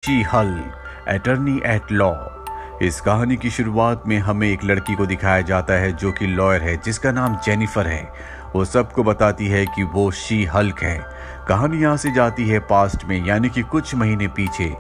She Hulk attorney at law. इस कहानी की शुरुआत में हमें एक लड़की को दिखाया जाता है जो कि लॉयर है, जिसका नाम जेनिफर है। वो सबको बताती है कि वो शी हल्क है। कहानी यहाँ से जाती है पास्ट में, यानी कि कुछ महीने पीछे,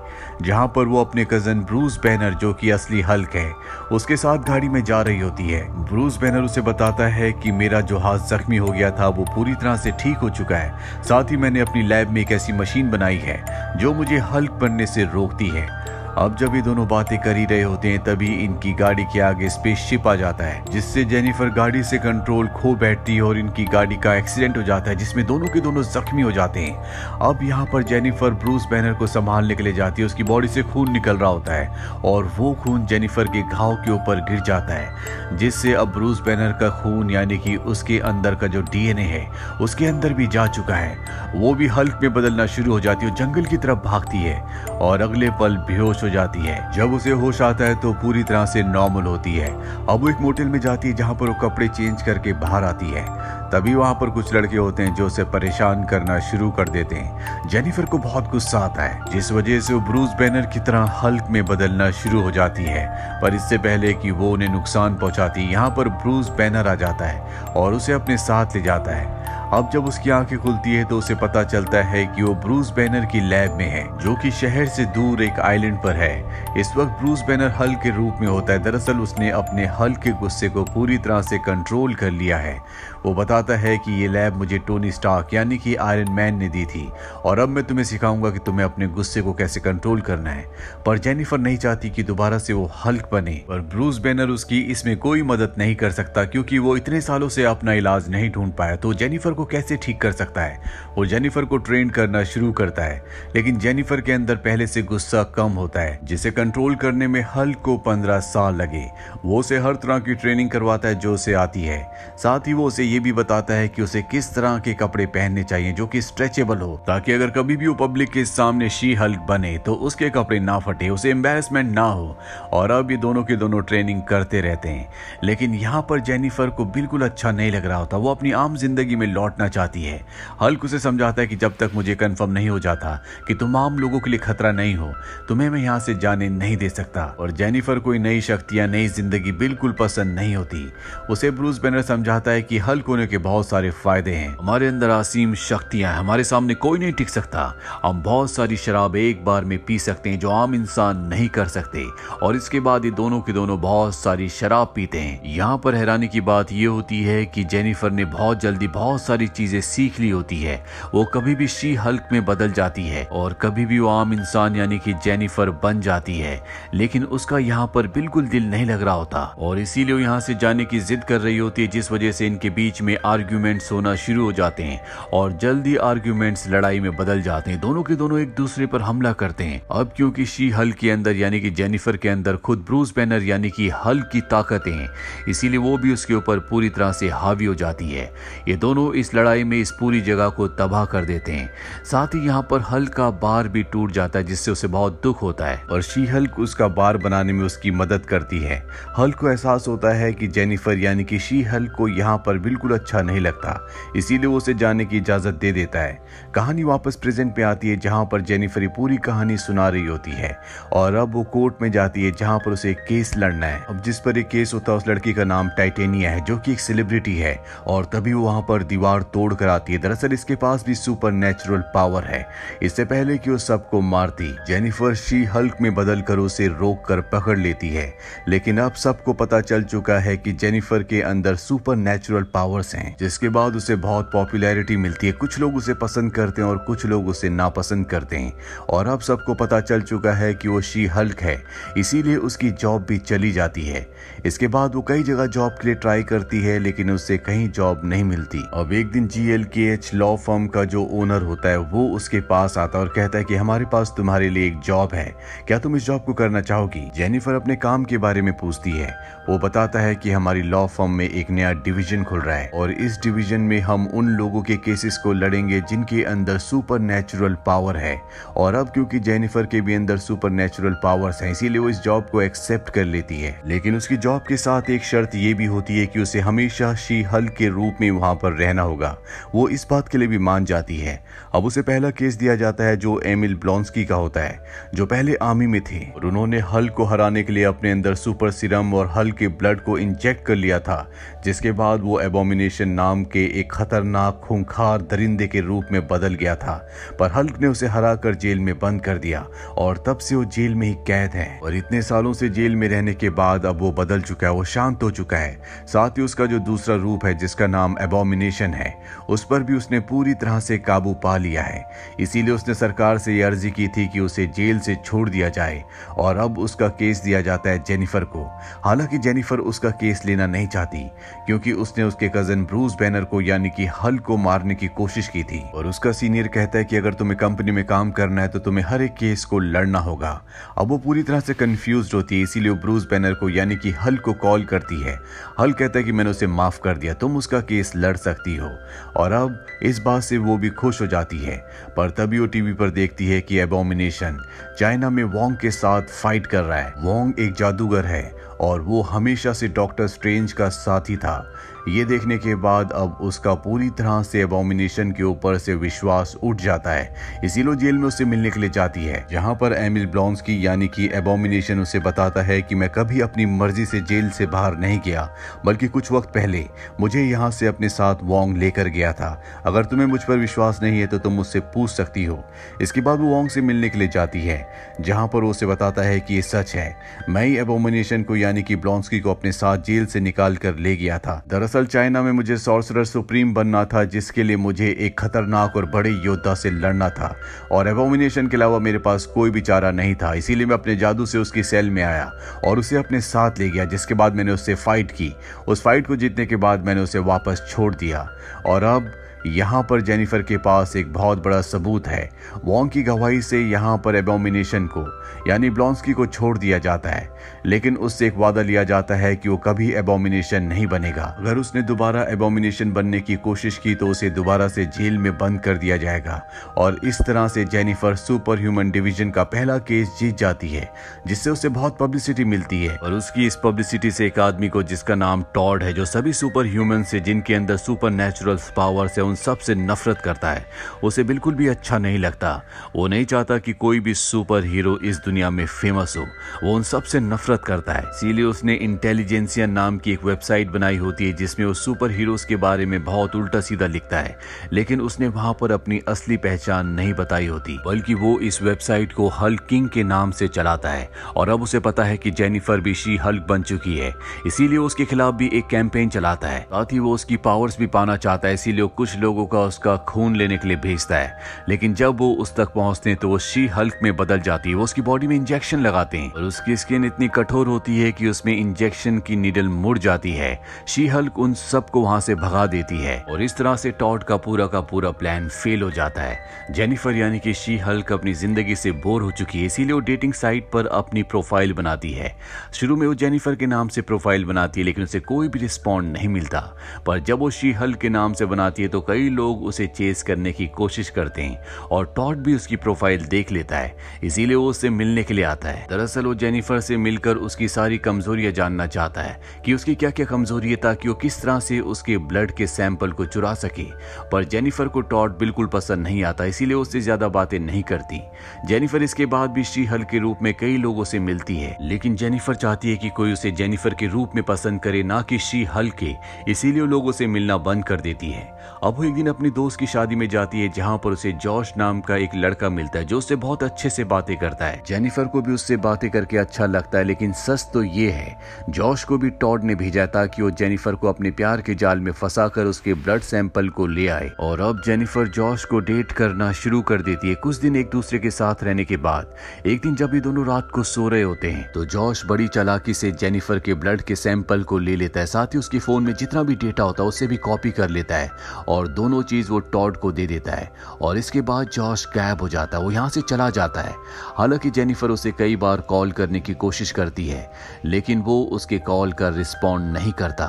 जहाँ पर वो अपने कजन ब्रूस बैनर, जो कि असली हल्क है, उसके साथ गाड़ी में जा रही होती है। ब्रूस बैनर उसे बताता है कि मेरा जो हाथ जख्मी हो गया था वो पूरी तरह से ठीक हो चुका है। साथ ही मैंने अपनी लैब में एक ऐसी मशीन बनाई है जो मुझे हल्क बनने से रोकती है। अब जब ये दोनों बातें कर ही रहे होते हैं तभी इनकी गाड़ी के आगे स्पेसशिप आ जाता है, जिससे जेनिफर गाड़ी से कंट्रोल खो बैठती है और इनकी गाड़ी का एक्सीडेंट हो जाता है, जिसमें दोनों के दोनों जख्मी हो जाते हैं। अब यहाँ पर जेनिफर ब्रूस बैनर को संभालने के लिए जाती है। उसकी बॉडी से खून निकल रहा होता है और वो खून जेनिफर के घाव के ऊपर गिर जाता है, जिससे अब ब्रूस बैनर का खून, यानी कि उसके अंदर का जो डीएनए है, उसके अंदर भी जा चुका है। वो भी हल्क में बदलना शुरू हो जाती है, जंगल की तरफ भागती है और अगले पल बेहोश हो जाती है। जब उसे होश आता है तो पूरी तरह से नॉर्मल होती है। अब वो एक मोटेल में जाती है जहां पर वो कपड़े चेंज करके बाहर आती है। तभी वहां पर कुछ लड़के होते हैं जो उसे परेशान करना शुरू कर देते हैं। जेनिफर को बहुत गुस्सा आता है, जिस वजह से वो ब्रूस बैनर की तरह हल्क में बदलना शुरू हो जाती है। पर इससे पहले कि वो उन्हें नुकसान पहुंचाती, यहाँ पर ब्रूस बैनर आ जाता है और उसे अपने साथ ले जाता है। अब जब उसकी आंखें खुलती है तो उसे पता चलता है कि वो ब्रूस बैनर की लैब में है, जो कि शहर से दूर एक आइलैंड पर है। इस वक्त ब्रूस बैनर हल्क के रूप में होता है। दरअसल उसने अपने हल्क के गुस्से को पूरी तरह से कंट्रोल कर लिया है। वो बताता है कि ये लैब मुझे टोनी स्टार्क, यानी कि आयरन मैन, ने दी थी और अब मैं तुम्हें सिखाऊंगा कि तुम्हें अपने गुस्से को कैसे कंट्रोल करना है। पर जेनिफर नहीं चाहती कि दोबारा से वो हल्क बने, पर ब्रूस बैनर उसकी इसमें कोई मदद नहीं कर सकता, क्योंकि वो इतने सालों से अपना इलाज नहीं ढूंढ पाया। तो जेनिफर को कैसे ठीक कर सकता है? वो जेनिफर को ट्रेन करना शुरू करता है, लेकिन जेनिफर के अंदर पहले से गुस्सा कम होता है, जिसे कंट्रोल करने में हल्क को 15 साल लगे। वो उसे हर तरह की ट्रेनिंग करवाता है जो उसे आती है। साथ ही वो उसे ये भी बताता है कि उसे किस तरह के कपड़े पहनने चाहिए जो कि स्ट्रेचेबल हो, ताकि अगर कभी भी वो पब्लिक के सामने शी हल्क बने तो उसके कपड़े ना फटे, उसे एम्बैरेसमेंट ना हो। और अब ये दोनों के दोनों ट्रेनिंग करते रहते हैं। लेकिन यहाँ पर जेनिफर को बिल्कुल अच्छा नहीं लग रहा होता। वो अपनी आम जिंदगी में लौटना चाहती है। हल्क उसे समझाता है कि जब तक मुझे कंफर्म नहीं हो जाता कि तुम आम लोगों के लिए खतरा नहीं हो, तुम्हें मैं यहाँ से जाने नहीं दे सकता। और जेनिफर कोई नई शक्तियां, नई जिंदगी बिल्कुल पसंद नहीं होती। उसे ब्रूस बैनर समझाता है कि हल्क होने के बहुत सारे फायदे हैं। हमारे अंदर असीम शक्तियां हैं, हमारे सामने कोई नहीं टिक सकता। हम बहुत सारी शराब एक बार में पी सकते हैं जो आम इंसान नहीं कर सकते। और इसके बाद ये दोनों के दोनों बहुत सारी शराब पीते हैं। यहाँ पर हैरानी की बात यह होती है कि जेनिफर ने बहुत जल्दी बहुत सारी चीजें सीख ली होती है। वो कभी भी शी हल्क में बदल जाती है और कभी भी वो आम इंसान यानी कि जेनिफर बन जाती है। लेकिन उसका यहाँ पर बिल्कुल दिल नहीं लग रहा होता और इसीलिए वो यहाँ से जाने की जिद कर रही होती है, जिस वजह से इनके बीच में आर्ग्यूमेंट्स होना शुरू हो जाते हैं और जल्दी आर्ग्यूमेंट्स लड़ाई में बदल जाते हैं। दोनों के दोनों एक दूसरे पर हमला करते हैं। अब क्योंकि शी हल्क के अंदर यानी कि जेनिफर के अंदर खुद ब्रूस बैनर यानी कि हल्क की ताकतें हैं, इसीलिए वो भी उसके ऊपर पूरी तरह से हावी हो जाती है। ये दोनों इस लड़ाई में इस पूरी जगह को तबाह कर देते हैं। साथ ही यहाँ पर हल्क का बार भी टूट जाता है, जिससे उसे बहुत दुख होता है और शी हल्क उसका बार बनाने में उसकी मदद करती है। हल्क को एहसास होता है कि जेनिफर यानी कि शी हल्क को यहाँ पर बिल्कुल अच्छा नहीं लगता, इसीलिए वो उसे जाने की इजाजत दे देता है। कहानी वापस प्रेजेंट पे आती है, जहाँ पर जेनिफर पूरी कहानी सुना रही होती है और अब वो कोर्ट में जाती है, जहाँ पर उसे एक केस लड़ना है। अब जिस पर एक केस होता है उस लड़की का नाम टाइटेनिया है, जो कि एक सेलिब्रिटी है। और तभी वो वहां पर दीवार तोड़ कर आती है। दरअसल इसके पास भी सुपर नेचुरल पावर है। इससे पहले कि वो सबको मारती, जेनिफर शी हल्क में बदल कर उसे रोक कर पकड़ लेती है। लेकिन अब सबको पता चल चुका है कि जेनिफर के अंदर सुपर नेचुरल पावर्स हैं, जिसके बाद उसे बहुत पॉपुलैरिटी मिलती है। कुछ लोग उसे पसंद करते हैं और कुछ लोग उसे नापसंद करते हैं। और अब सबको पता चल चुका है कि वो शी हल्क है, इसीलिए उसकी जॉब भी चली जाती है। इसके बाद वो कई जगह जॉब के लिए ट्राई करती है, लेकिन उससे कहीं जॉब नहीं मिलती। अब एक दिन GLKH लॉ फर्म का जो ओनर होता है वो उसके पास आता है और कहता है कि हमारे पास तुम्हारे लिए एक जॉब है, क्या तुम इस जॉब को करना चाहोगी? जेनिफर अपने काम के बारे में पूछती है। वो बताता है कि हमारी लॉ फर्म में एक नया डिवीजन खुल रहा है और इस डिवीजन में हम उन लोगों के केसेस को लड़ेंगे जिनके अंदर सुपर नेचुरल पावर है। और अब क्योंकि जेनिफर के भी अंदर सुपर नेचुरल पावर्स हैं, इसीलिए वो इस जॉब को एक्सेप्ट कर लेती है। लेकिन उसकी जॉब के साथ एक शर्त ये भी होती है कि उसे हमेशा शी हल्क के रूप में वहां पर रहना होगा। वो इस बात के लिए भी मान जाती है। अब उसे पहला केस दिया जाता है जो एमिल ब्लॉन्स्की का होता है, जो पहले आर्मी में थे और उन्होंने हल्क को हराने के लिए अपने अंदर सुपर सीरम और हल्क के ब्लड को इंजेक्ट कर लिया था, जिसके बाद वो एबोमिनेशन नाम के एक खतरनाक खूंखार दरिंदे के रूप में बदल गया था। पर हल्क ने उसे हराकर जेल में बंद कर दिया और तब से वो जेल में ही कैद है। और इतने सालों से जेल में रहने के बाद अब वो बदल चुका है, वो शांत हो चुका है। साथ ही उसका जो दूसरा रूप है जिसका नाम एबोमिनेशन है, उस पर भी उसने पूरी तरह से काबू पा लिया है। इसीलिए उसने सरकार से ये अर्जी की थी कि उसे जेल से छोड़ दिया जाए और अब उसका केस दिया जाता है जेनिफर को। हालांकि जेनिफर उसका केस लेना नहीं चाहती क्योंकि उसने उसके कजन ब्रूस बैनर को यानी कि हल्क को मारने की कोशिश की थी और उसका सीनियर कहता है कि अगर तुम्हें कंपनी में काम करना है तो तुम्हें हर एक केस को लड़ना होगा। अब वो पूरी तरह से कंफ्यूज होती है, इसीलिए वो ब्रूस बैनर को यानी कि हल्क को कॉल करती है। हल्क कहता है कि मैंने उसे माफ कर दिया, तुम उसका केस लड़ सकती हो। और अब इस बात से वो भी खुश हो जाती है। पर तभी वो टीवी पर देखती है कि एबोमिनेशन चाइना में वोंग के साथ फाइट कर रहा है। वोंग एक जादूगर है और वो हमेशा से डॉक्टर स्ट्रेंज का साथी था। ये देखने के बाद अब उसका पूरी तरह से एबोमिनेशन के ऊपर से विश्वास उठ जाता है। इसीलिए जेल में उससे मिलने के लिए जाती है, जहां पर एमिल ब्लॉन्स्की यानी कि एबोमिनेशन उसे बताता है कि मैं कभी अपनी मर्जी से जेल से बाहर नहीं गया, बल्कि कुछ वक्त पहले मुझे यहाँ से अपने साथ वोंग लेकर गया था। अगर तुम्हें मुझ पर विश्वास नहीं है तो तुम मुझसे पूछ सकती हो। इसके बाद वो वोंग से मिलने के लिए जाती है, जहां पर वो उसे बताता है कि ये सच है, मैं ही एबोमिनेशन को यानी कि ब्लॉन्स्की को अपने साथ जेल से निकाल कर ले गया था। दरअसल चाइना में मुझे सॉर्सरर सुप्रीम बनना था, जिसके लिए मुझे एक खतरनाक और बड़े योद्धा से लड़ना था और एबोमिनेशन के अलावा मेरे पास कोई भी चारा नहीं था। इसीलिए मैं अपने जादू से उसकी सेल में आया और उसे अपने साथ ले गया, जिसके बाद मैंने उससे फाइट की। उस फाइट को जीतने के बाद मैंने उसे वापस छोड़ दिया और अब यहाँ पर जेनिफर के पास एक बहुत बड़ा सबूत है। वोंग की गवाही से यहाँ पर एबोमिनेशन को यानी ब्लॉन्स्की को छोड़ दिया जाता है, लेकिन उससे एक वादा लिया जाता है कि वो कभी एबोमिनेशन नहीं बनेगा। अगर उसने दोबारा एबोमिनेशन बनने की कोशिश की तो उसे दोबारा से जेल में बंद कर दिया जाएगा। और इस तरह से जेनिफर सुपर ह्यूमन डिवीजन का पहला केस जीत जाती है, जिससे उसे बहुत पब्लिसिटी मिलती है। और उसकी इस पब्लिसिटी से एक आदमी को जिसका नाम टॉड है, जो सभी सुपर ह्यूमन से जिनके अंदर सुपर नेचुरल पावर से उन सबसे नफरत करता है, उसे बिल्कुल भी अच्छा नहीं लगता। वो नहीं चाहता कि कोई भी सुपर हीरो इस दुनिया में फेमस हो, वो उन सबसे नफरत करता है। इसीलिए उसने इंटेलिजेंसिया नाम की एक वेबसाइट बनाई होती है जिसमें वो सुपर हीरोज के बारे में बहुत उल्टा सीधा लिखता है, लेकिन उसने वहां पर अपनी असली पहचान नहीं बताई होती, बल्कि वो इस वेबसाइट को हल्क किंग के नाम से चलाता है। और अब उसे पता है कि जेनिफर भी शी हल्क बन चुकी है, इसीलिए उसके खिलाफ भी एक कैंपेन चलाता है। साथ ही वो उसकी पावर्स भी पाना चाहता है, इसीलिए कुछ लोगों का उसका खून लेने के लिए भेजता है। लेकिन जब वो उस तक पहुंचते हैं तो वो शी हल्क में बदल जाती है। वो उसकी बॉडी में इंजेक्शन लगाते हैं और उसकी स्किन इतनी कठोर होती है कि उसमें इंजेक्शन की नीडल मुड़ जाती है। शी हल्क उन सबको वहां से भगा देती है और इस तरह से टॉड का पूरा प्लान फेल हो जाता है। जेनिफर यानी कि शी हल्क अपनी जिंदगी से बोर हो चुकी है, इसीलिए वो डेटिंग साइट पर अपनी प्रोफाइल बनाती है। शुरू में वो जेनिफर के नाम से प्रोफाइल बनाती है, लेकिन उसे कोई भी रिस्पॉन्ड नहीं मिलता। पर जब वो शी हल्क के नाम से बनाती है तो कई लोग उसे चेस करने की कोशिश करते हैं और टॉड भी उसकी प्रोफाइल देख लेता है, इसीलिए वो उससे मिलने के लिए आता है। दरअसल वो जेनिफर से मिलकर उसकी सारी कमजोरियां जानना चाहता है कि उसकी क्या क्या कमजोरी है, ताकि वो किस तरह से उसके ब्लड के सैंपल को चुरा सके। पर जेनिफर को टॉड बिल्कुल पसंद नहीं आता, इसीलिए उससे ज्यादा बातें नहीं करती। जेनिफर इसके बाद भी शी हल्क के रूप में कई लोगों से मिलती है, लेकिन जेनिफर चाहती है कि कोई उसे जेनिफर के रूप में पसंद करे, ना कि शी हल्क के, इसीलिए लोगों से मिलना बंद कर देती है। अब वो एक दिन अपनी दोस्त की शादी में जाती है, जहां पर उसे जॉश नाम का एक लड़का मिलता है जो उससे बहुत अच्छे से बातें करता है। जेनिफर को भी उससे बातें करके अच्छा लगता है, लेकिन सच तो ये है जॉश को भी टॉड ने भेजा ताकि वो जेनिफर को अपने प्यार के जाल में फंसाकर उसके ब्लड सैंपल को ले आए। और अब जेनिफर जॉश को डेट करना शुरू कर देती है। कुछ दिन एक दूसरे के साथ रहने के बाद एक दिन जब ये दोनों रात को सो रहे होते हैं तो जॉश बड़ी चालाकी से जेनिफर के ब्लड के सैंपल को ले लेता है, साथ ही उसके फोन में जितना भी डेटा होता है उससे भी कॉपी कर लेता है और दोनों चीज वो टॉड को दे देता है। और इसके बाद जॉश गायब हो जाता है, वो यहाँ से चला जाता है। हालांकि जेनिफर उसे कई बार कॉल करने की कोशिश करती है, लेकिन वो उसके कॉल का रिस्पॉन्ड नहीं करता।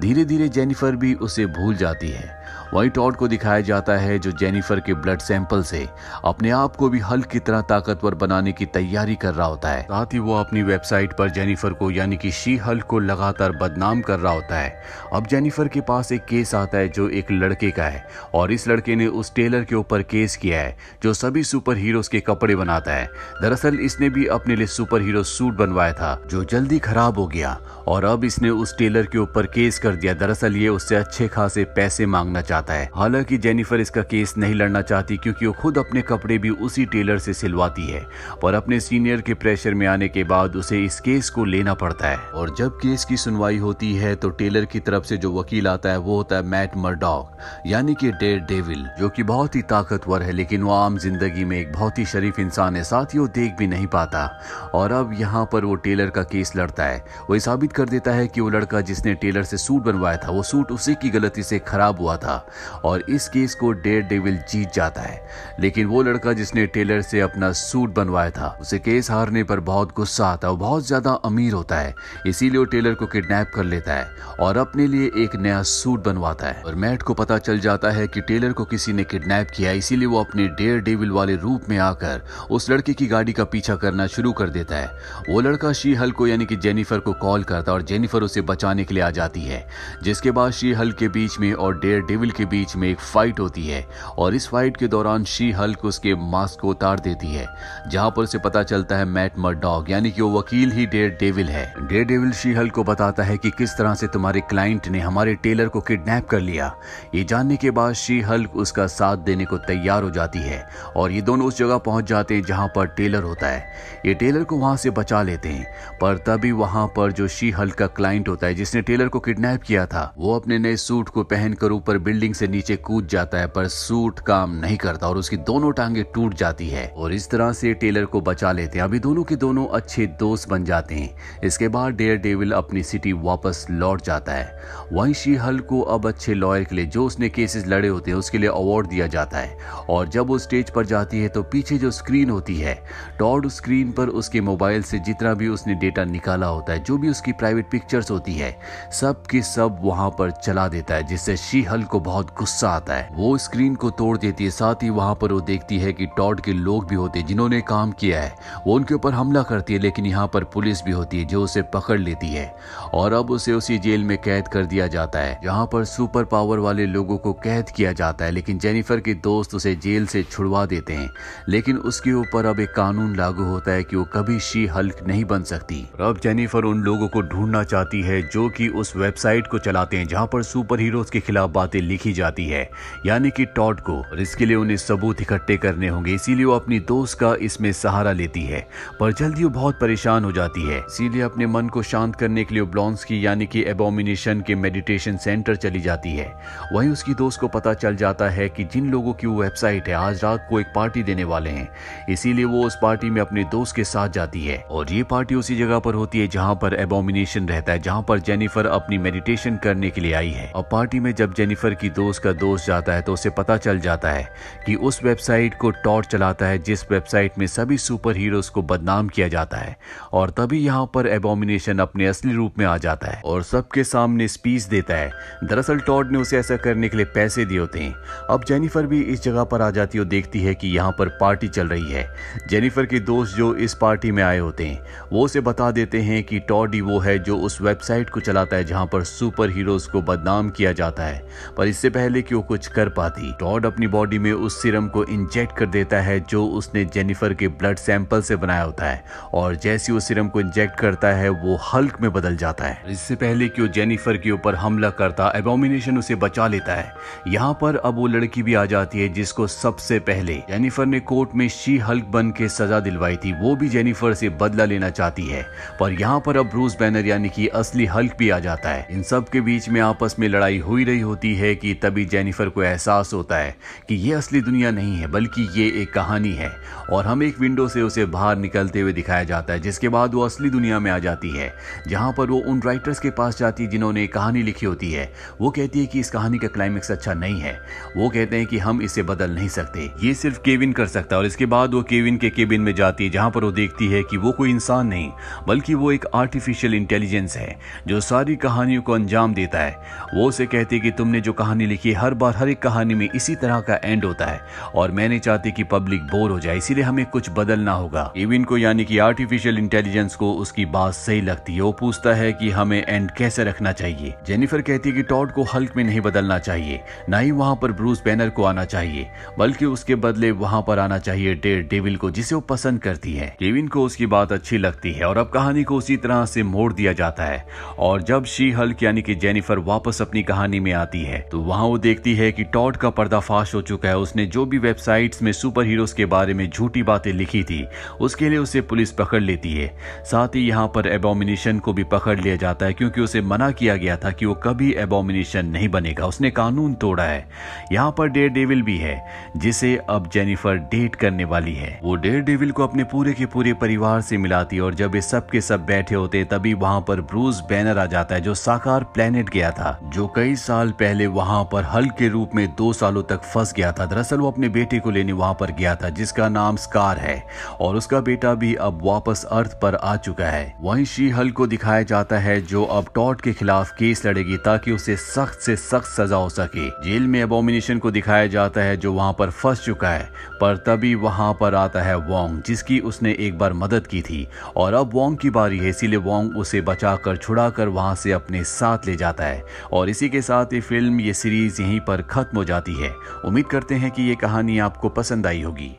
धीरे धीरे जेनिफर भी उसे भूल जाती है। वहीं टॉड को दिखाया जाता है जो जेनिफर के ब्लड सैंपल से अपने आप को भी हल्क की तरह ताकतवर बनाने की तैयारी कर रहा होता है। साथ ही वो अपनी वेबसाइट पर जेनिफर को यानी कि शी हल्क को लगातार बदनाम कर रहा होता है। अब जेनिफर के पास एक केस आता है जो एक लड़के का है और इस लड़के ने उस टेलर के ऊपर केस किया है जो सभी सुपर हीरोज के कपड़े बनाता है। दरअसल इसने भी अपने लिए सुपर हीरो सूट बनवाया था जो जल्दी खराब हो गया और अब इसने उस टेलर के ऊपर केस कर दिया। दरअसल ये उससे अच्छे खासे पैसे मांगना चाहता है। हालांकि जेनिफर इसका केस नहीं लड़ना चाहती क्योंकि वो खुद अपने कपड़े भी उसी टेलर से सिलवाती है, पर अपने सीनियर के प्रेशर में आने के बाद उसे इस केस को लेना पड़ता है। और जब केस की सुनवाई होती है तो टेलर की तरफ से जो वकील आता है वो होता है मैट मर्डॉक यानी कि डेयरडेविल, जो कि बहुत ही ताकतवर है लेकिन वो आम जिंदगी में एक बहुत ही शरीफ इंसान है, साथ ही वो देख भी नहीं पाता। और अब यहाँ पर वो टेलर का केस लड़ता है। वो साबित कर देता है कि वो लड़का जिसने टेलर से सूट बनवाया था वो सूट उसी की गलती से खराब हुआ था और इस केस को डेयरडेविल जीत जाता है। लेकिन वो लड़का जिसने टेलर से अपना सूट बनवाया था उसे केस हारने पर बहुत गुस्सा आता है। वो बहुत ज्यादा अमीर होता है, इसीलिए वो टेलर को किडनैप कर लेता है और अपने लिए एक नया सूट बनवाता है। और मैट को पता चल जाता है कि टेलर को किसी ने किडनैप किया, इसीलिए वो अपने डेयरडेविल वाले रूप में आकर उस लड़के की गाड़ी का पीछा करना शुरू कर देता है। वो लड़का शी हल्क को यानी कि जेनिफर को कॉल करता है और जेनिफर उसे बचाने के लिए आ जाती है, जिसके बाद शी हल्क के बीच में और डेयरडेविल के बीच में एक फाइट होती है और इस फाइट के दौरान शी हल्क उसके मास्क को उतार देती है, जहां पर उसे पता चलता है मैट मर्डॉक यानी कि वो वकील ही डेयरडेविल है। डेयरडेविल शी हल्क को बताता है कि किस तरह से तुम्हारे क्लाइंट ने हमारे टेलर को किडनैप कर लिया। ये जानने के बाद शी हल्क उसका साथ देने को तैयार हो जाती है और ये दोनों उस जगह पहुंच जाते हैं जहां पर टेलर होता है। ये टेलर को वहां से बचा लेते हैं, पर तभी वहां पर जो शी हल्क का क्लाइंट होता है जिसने टेलर को किडनैप किया था वो अपने नए सूट को पहनकर ऊपर बिल्डिंग से नीचे कूद जाता है, पर सूट काम नहीं करता और उसकी दोनों टांगे टूट जाती है और इस तरह से टेलर को बचा लेते हैं। अभी दोनों के दोनों अच्छे दोस्त बन जाते हैं। इसके बाद डेयरडेविल अपनी सिटी वापस लौट जाता है। वहीं शी हल्क को अब अच्छे लॉयर के लिए जो उसने केसेस लड़े होते हैं उसके लिए अवार्ड दिया जाता है और जब वो स्टेज पर जाती है तो पीछे जो स्क्रीन होती है टॉड उस स्क्रीन पर उसके मोबाइल से जितना भी उसने डेटा निकाला होता है, जो भी उसकी प्राइवेट पिक्चर्स होती है, सब की सब वहां पर चला देता है, जिससे शी हल्क को बहुत गुस्सा आता है। वो स्क्रीन को तोड़ देती है। साथ ही वहां पर वो देखती है कि टॉड के लोग भी होते हैं जिन्होंने काम किया है, वो उनके ऊपर हमला करती है, लेकिन यहाँ पर पुलिस भी होती है जो उसे पकड़ लेती है और अब उसे उसी जेल में कैद कर दिया जाता है जहाँ पर सुपर पावर वाले लोगों को कैद किया जाता है। लेकिन जेनिफर के दोस्त उसे जेल से छुड़वा देते हैं, लेकिन उसके ऊपर अब एक कानून लागू होता है कि वो कभी शी हल्क नहीं बन सकती। अब जेनिफर उन लोगों को ढूंढना चाहती है जो कि उस वेबसाइट को चलाते हैं जहां पर सुपर हीरोज के खिलाफ बातें लिखी जाती है, यानी कि टॉड को, और इसके लिए उन्हें सबूत इकट्ठे करने होंगे। इसीलिए वो अपनी दोस्त का इसमें सहारा लेती है, पर जल्दी वो बहुत परेशान हो जाती है। इसीलिए अपने मन को शांत करने के लिए ब्लॉन्स्की यानी कि एबोमिनेशन के मेडिटेशन सेंटर चली जाती है। वहीं उसकी दोस्त को पता चल जाता है कि जिन लोगों की वो वेबसाइट है आज रात को एक पार्टी देने वाले हैं, इसीलिए वो उस पार्टी में अपने दोस्त के साथ जाती है और ये पार्टी उसी जगह पर होती है जहां पर एबोमिनेशन रहता है, जहां पर जेनिफर अपनी मेडिटेशन करने के लिए आई है। अब पार्टी में जब जेनिफर की दोस्त का दोस्त जाता है तो उसे पता चल जाता है कि उस वेबसाइट को टॉड चलाता है जिस वेबसाइट में सभी सुपर हीरोज को बदनाम किया जाता है। और तभी यहाँ पर एबोमिनेशन अपने असली रूप में आ जाता है और सबके सामने स्पीच देता है। दरअसल टॉड ने उसे ऐसा करने के लिए पैसे दिए होते हैं। अब जेनिफर भी इस जगह पर आ जाती है और देखती है कि यहाँ पर पार्टी चल रही है। जेनिफर के दोस्त जो इस पार्टी में आए होते हैं वो उसे बता देते हैं कि टॉड ही वो है जो उस वेबसाइट को चलाता है जहां पर सुपर हीरोज को बदनाम किया जाता है। पर इससे पहले कि वो कुछ कर पाती, टॉड अपनी बॉडी में उस सीरम को इंजेक्ट कर देता है जो उसने जेनिफर के ब्लड सैंपल से बनाया होता है और जैसे उस सीरम को इंजेक्ट करता है वो हल्क में बदल जाता है। इससे पहले कि वो जेनिफर के ऊपर हमला करता, एबोमिनेशन उसे बचा लेता है। यहाँ पर अब वो लड़की भी आ जाती है जिसको सबसे पहले जेनिफर ने कोर्ट में शी हल्क बन के सजा दिलवाई थी। वो भी जेनिफर से बदला लेना चाहती है, पर यहाँ पर अब ब्रूस बैनर यानी कि असली हल्क भी आ जाता है। इन सब के बीच में आपस में लड़ाई हो ही रही होती है कि तभी जेनिफर को एहसास होता है कि ये असली दुनिया नहीं है बल्कि ये एक कहानी है और हम एक विंडो से उसे बाहर निकलते हुए दिखाया जाता है। जिसके बाद वो असली दुनिया में आ जाती है जहाँ पर वो उन राइटर्स के पास जाती है जिन्होंने कहानी लिखी होती है। वो कहती है कि इस कहानी का क्लाइमेक्स अच्छा नहीं है। वो कहते हैं कि हम इसे बदल नहीं सकते, ये सिर्फ केविन कर सकता है। और इसके बाद वो केविन के केबिन में जाती है जहाँ पर वो देखती है कि वो कोई इंसान नहीं बल्कि वो एक आर्टिफिशियल इंटेलिजेंस है जो सारी कहानियों को अंजाम देता है। वो उसे कहती है कि तुमने जो कहानी लिखी हर बार हर एक कहानी में इसी तरह का एंड होता है और मैं नहीं चाहती कि पब्लिक बोर हो जाए, इसीलिए हमें कुछ बदलना होगा। केविन को यानी कि आर्टिफिशियल इंटेलिजेंस को उसकी बात सही लगती है। वो पूछता है कि हमें एंड कैसे रखना चाहिए। जेनिफर कहती है कि टॉड को हल्क में नहीं बदलना चाहिए, ना ही वहां पर ब्रूस बैनर को आना चाहिए, बल्कि उसके बदले वहां पर आना चाहिए डेयर डेविल को, जिसे वो पसंद करती है। केविन को उसकी बात अच्छी लगती है और अब कहानी को उसी तरह से मोड़ दिया जाता है। और जब शी हल्क यानी कि जेनिफर वापस अपनी कहानी में आती है तो वहां वो देखती है कि टॉड का पर्दाफाश हो चुका है। उसने जो भी वेबसाइट्स में सुपर हीरोज के बारे में झूठी बातें लिखी थी उसके लिए उसे पुलिस पकड़ लेती है। साथ ही यहाँ पर एबोमिनेशन को भी पकड़ लिया जाता है क्योंकि उसे मना किया गया था कि वो कभी एबोमिनेशन नहीं बनेगा, उसने कानून तोड़ा है। यहाँ पर डेयर डेविल भी है जिसे अब जेनिफर डेट करने वाली है। वो डेयर डेविल को अपने पूरे के पूरे परिवार से मिलाती है और जब ये सब के सब बैठे होते तभी वहां पर ब्रूस बैनर आ जाता है जो साकार प्लेनेट गया था, जो कई साल पहले वहां पर हल्क के रूप में 2 सालों तक फंस गया था। दरअसल वो अपने बेटे को लेने वहां पर गया था जिसका नाम स्कार है और उसका बेटा भी अब वापस अर्थ पर आ चुका है। वहीं शी हल्क को दिखाया जाता है जो अब टॉड के खिलाफ केस लड़ेगी ताकि उसे सख्त से सख्त सजा हो सके। जेल में एबोमिनेशन को दिखाया जाता है जो वहां पर फंस चुका है, पर तभी वहां पर आता है वोंग जिसकी उसने एक बार मदद की थी और अब वोंग की बारी है, इसीलिए वोंग उसे बचाकर छुड़ाकर वहां से अपने साथ ले जाता है। और इसी के साथ ये फिल्म, ये सीरीज यहीं पर खत्म हो जाती है। उम्मीद करते हैं कि ये कहानी आपको पसंद आई होगी।